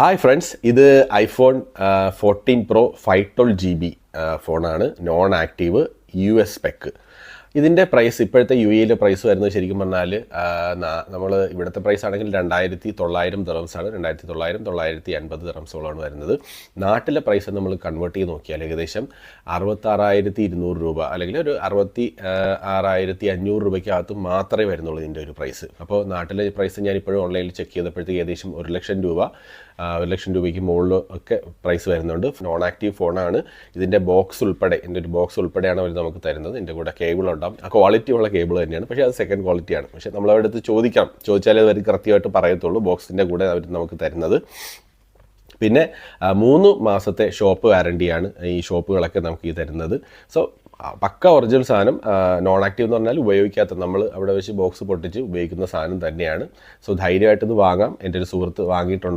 Hi friends, ഇത് iPhone 14 pro 512GB ഫോണാണ്. Non active US spec. ഇതിൻ്റെ പ്രൈസ് ഇപ്പോഴത്തെ UAE പ്രൈസ് വരുന്നത് ശരിക്കും പറഞ്ഞാൽ നമ്മൾ ഇവിടുത്തെ പ്രൈസ് ആണെങ്കിൽ 2,900 ദിറംസാണ്. 2,900 ദിറംസോളാണ് വരുന്നത്. നാട്ടിലെ പ്രൈസ് നമ്മൾ കൺവേർട്ട് ചെയ്ത് നോക്കിയാൽ ഏകദേശം 66,200 രൂപ അല്ലെങ്കിൽ ഒരു 66,500 രൂപയ്ക്കകത്ത് മാത്രമേ വരുന്നുള്ളൂ ഇതിൻ്റെ ഒരു പ്രൈസ്. അപ്പോൾ നാട്ടിലെ പ്രൈസ് ഞാൻ ഇപ്പോഴും ഓൺലൈനിൽ ചെക്ക് ചെയ്തപ്പോഴത്തേക്ക് ഏകദേശം 1,00,000 രൂപ 1,00,000 രൂപയ്ക്ക് മുകളിൽ ഒക്കെ പ്രൈസ് വരുന്നുണ്ട്. നോൺ ആക്റ്റീവ് ഫോണാണ്. ഇതിൻ്റെ ബോക്സ് ഉൾപ്പെടെ ഒരു ബോക്സ് ഉൾപ്പെടെയാണ് അവർ നമുക്ക് തരുന്നത്. ഇതിൻ്റെ കൂടെ കേബിൾ ഉണ്ടാകും. ആ ക്വാളിറ്റി ഉള്ള കേബിൾ തന്നെയാണ്, പക്ഷേ അത് സെക്കൻഡ് ക്വാളിറ്റിയാണ്. പക്ഷേ നമ്മളവിടെ അടുത്ത് ചോദിച്ചാലേ അവർ കൃത്യമായിട്ട് പറയത്തുള്ളൂ. ബോക്സിൻ്റെ കൂടെ അവർ നമുക്ക് തരുന്നത്. പിന്നെ 3 മാസത്തെ ഷോപ്പ് വാറണ്ടിയാണ് ഈ ഷോപ്പുകളൊക്കെ നമുക്ക് ഈ തരുന്നത്. സോ പക്ക ഒറിജിനൽ സാധനം. നോൺ ആക്റ്റീവ് എന്ന് പറഞ്ഞാൽ ഉപയോഗിക്കാത്ത, നമ്മൾ അവിടെ വെച്ച് ബോക്സ് പൊട്ടിച്ച് ഉപയോഗിക്കുന്ന സാധനം തന്നെയാണ്. സോ ധൈര്യമായിട്ടത് വാങ്ങാം. എൻ്റെ ഒരു സുഹൃത്ത് വാങ്ങിയിട്ടുണ്ട്.